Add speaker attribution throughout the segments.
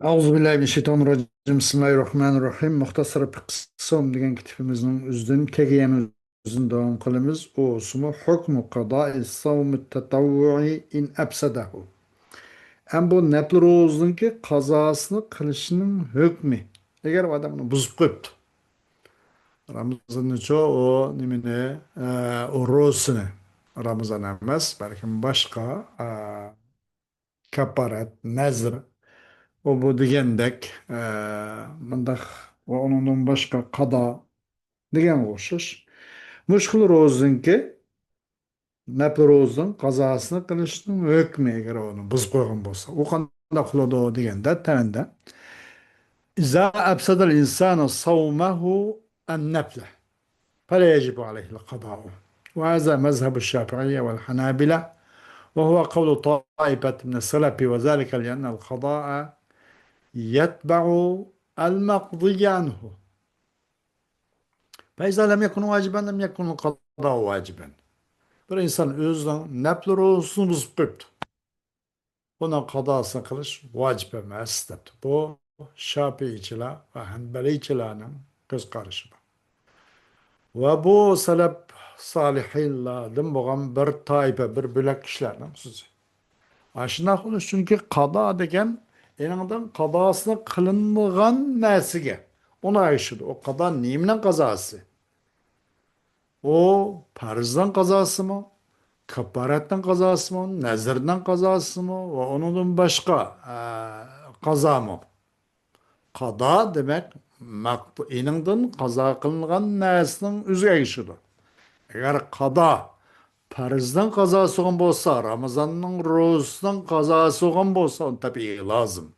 Speaker 1: Euzubillahimineşşeytanirracim. Bismillahirrahmanirrahim. Muhtasar Kısım degan kitibimizin üzden kegeyen üzün devam kılımız. O sumu hukmu qada'i savmi tetavvu'i in absadahu. Hem bu nepli rozun ki kazasını kılışının hükmü. Eğer o adamını buzup koyuptu. Ramazan'ın çoğu o nimine o rozunu Ramazan emez. Belki başka kaparet, nezr. O bu degendek mındaq ve onun başka kada degen koşuş. Muşkul rozunki nepli rozun kazasını kılışının hükmü eğer onu buz koygan bolsa. O kanda kuladı o degende temende. İza absadal insanu savmahu en neple. فلا يجب عليه القضاء وهذا مذهب الشافعية والحنابلة وهو قول طائفة من السلف وذلك لأن القضاء يتبع المقضي عنه فإذا لم يكن واجبا لم يكن القضاء واجبا bir insan özünün nepli rozusunu buzup koyuptu. Ona qadasını kılış vacip emas depti. Bu Şafiiçiler ve Hanbeliyçilerin göz karışıdır. Ve bu selef salihillerden boğan bir tayfa, bir bölek kişilerden sözü. Aşına kılış çünkü qada degen enandan qadasını kılınmıgan nesige. Ona aşıdı. O qada neyimin qazası? O farzdan kazası mı? Kaparetten kazası mı? Nezirden kazası mı? Ve onun başka kaza mı? Kada demek ininden kaza kılınan nesinin üzüge işidir. Eğer kada farzdan kazası olan bolsa, Ramazanның rozusundan kazası olan bolsa, onu tabi lazım.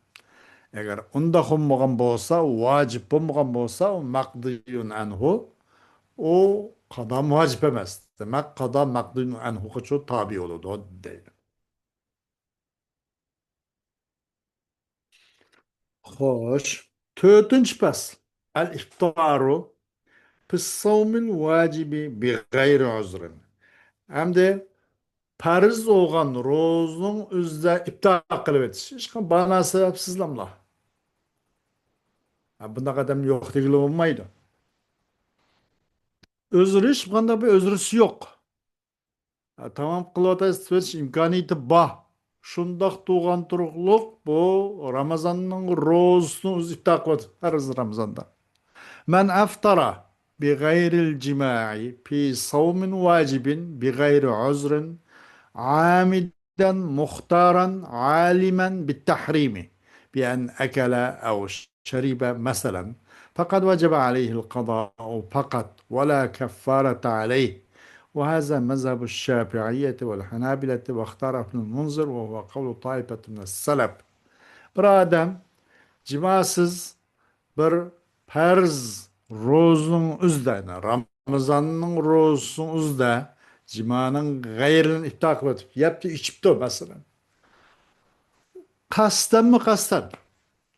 Speaker 1: Eğer onda olmagan bolsa, vacip olmagan bolsa, o makdiyun anhu, o qada vacip emas. Demek qada maqdun anhuga şu tabi oludu o deydi. Xoş. Tötünç fasl. El iftaru pis savmil vacibi bi gayri uzrin. Hem de farz olgan rozunun üzde iptal kılıp etiş. Hiç bana sebepsizlemla. Bunda kadem yok değil olmaydı. Özür hiç bunda bir özrüsü yok. Tamam kılavatayız söz imkaniyeti bah. Şundak tuğan turukluk bu Ramazan'ın rozunu uzifta kılat. Her Ramazan'da. Men aftara bi gayril cima'i fi savmin vacibin bi gayri uzrin amiden muhtaran alimen bit tahrimi bi en ekele ev şeribe meselen fakat vecebe aleyhil qada'u fakat ve la keffarete aleyh وهذا مذهب الشافعية والحنابلة واختار ابن المنذر وهو قول طائفة من السلف. Bir adam cimasız bir farz rozunun üzerine Ramazan'ın rozunun üzerine cimanın gayrını iptal edip yaptı içipti o mesela. Kastan mı kastan?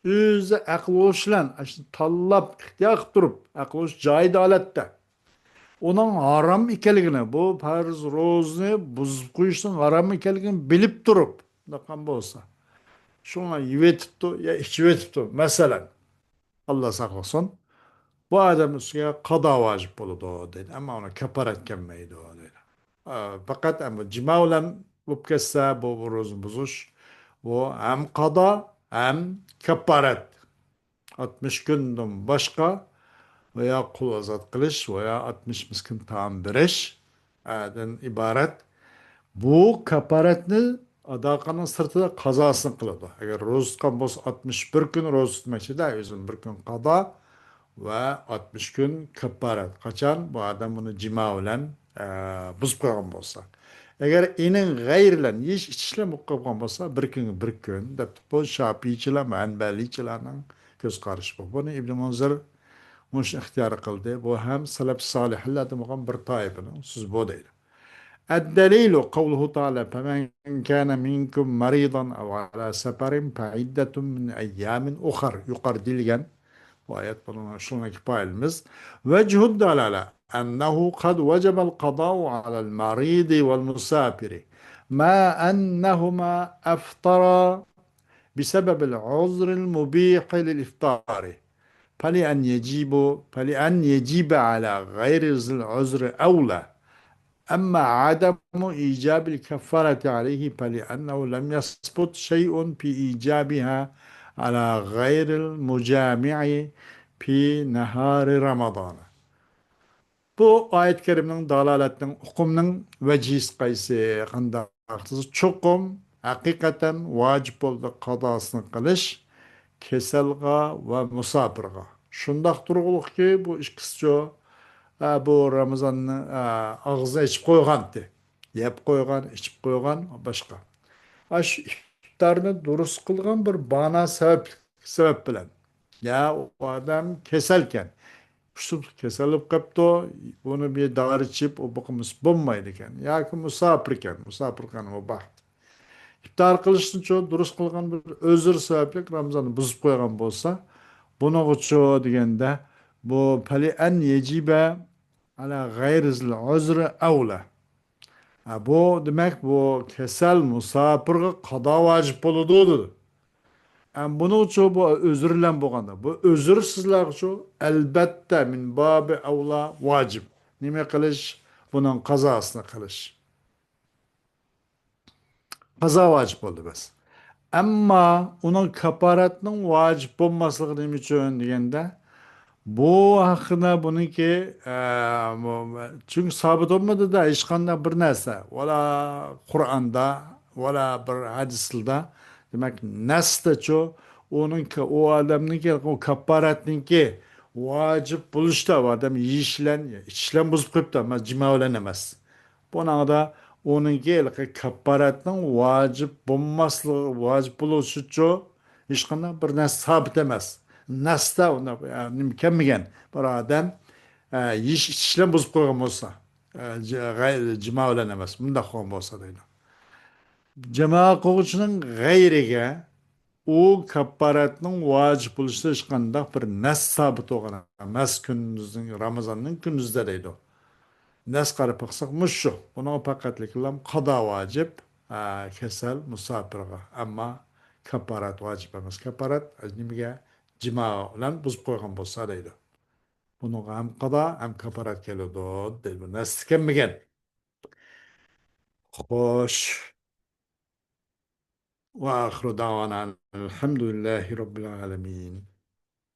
Speaker 1: Özü akıl oşlan, tallap, ihtiyar durup, akıl oş cayda alette. Onun haram ikeligini, bu farz rozunu buzub koyuşun haram ikeligini bilip durup, bakan bolsa. Şuna yivetipti, ya içivetipti. Mesela, Allah saklasın. Bu adam üstüne kada vacip oldu o dedi. Ama ona keparet gelmeydi o dedi. Fakat ama cima olan bu kesse bu rozun buzuş. Bu hem kada hem keparet. 60 günden başka veya kul azat kılış veya 60 miskin taam beriş ibaret. Bu keparetni adakanın sırtında kazasını kıldı. Eğer roz tutkan bolsa 61 gün roz tutmak da özün bir gün kada ve 60 gün keparet. Kaçan bu adam bunu cima bilen buz koygan bolsa. Eğer inin gayrilen hiç içişlem koygan bolsa bir gün bir gün dep bu Şafiiçiler, Hanbeliyçilerning göz karışı bu. Bunu İbn Munzir muş ihtiyar kıldı. Bu hem salaf salihlerden olan bir taifinin söz bu değil. الدليل قوله تعالى فمن كان منكم مريضا أو على سفر فعدة من أيام أخر يقردلgen bu ayet bunun şunaki payımız vechud dalala ennehu kad vecebel qada'u alel maridi vel musafiri ma ennehuma aftara بسبب العذر المبيح للإفطار، فلأن يجيب على غير ذي العذر أولى. أما عدم إيجاب الكفارة عليه فلأنه لم يثبت شيء في إيجابها على غير المجامع في نهار رمضان. Bu ayet-i kerimenin dalaletinin hukumunun vecihisi kaysi kandaqsız çokum hakikaten vacip oldu qadasını qilish keselga ve musafirga. Şundaq turguluk ki bu işkisi bu Ramazan'ı ağzına içip koygandı. Yep koygan, içip koygan başka. Aş iftarını durus kılgan bir bana sebep bilen. Ya o adam keselken şu kesilip kaptı, bunu bir dağır içip o bakımız bulmaydıken. Ya ki musafirken o baht. İftar kılıştın çoğu durus kılgan bir özür sebeplik Ramazan'ı buzup koygan bolsa, bunu çoğu degende bu pali en yecibe ala gayrizl uzri avla. Ha, bu demek bu kesel musafirga qada vacip boludu. Yani bunu için bu özürlen bolganda. Bu özür sizler için elbette min babi avla vacip. Nime kılış? Bunun kazasını kılış. Kaza vacip oldu bes. Ama onun kaparatının vacip olmaslığı nime için degende bu hakkında bununki çünkü sabit olmadı da hiç kanda bir narsa valla Kur'an'da valla bir hadisde demek nasda ço onunki o adamınki o kaparatınki vacip buluşta o adam işlen bozup koyup da ama cima öğrenemez. Buna da onunki kaparatın vacip bulmaslığı vacip buluşu ço hiç kanda bir narsa sabit emez. Nasda ona yani mükemmel bir adam işlem bozup koygan bolsa cima bilen emas munda koygan bolsa deydi. Cima kılgıçının gayrige o kaparatının vacip buluşta hech qanday bir nas sabit olgan emas gündüzün Ramazanның gündüzde deydi. Nas qarab baksak muşu. Buna fakatlik bilan qada vacip kesel musafirga. Ama kaparat vacip emas. Kaparat nimaga cima bilan buzib qo'ygan bo'lsa deydi. Buni ham qada ham kaparat keladi deydi. Nas kelmagan. Xo'sh. Va axiru davana alhamdulillahi robbil alamin.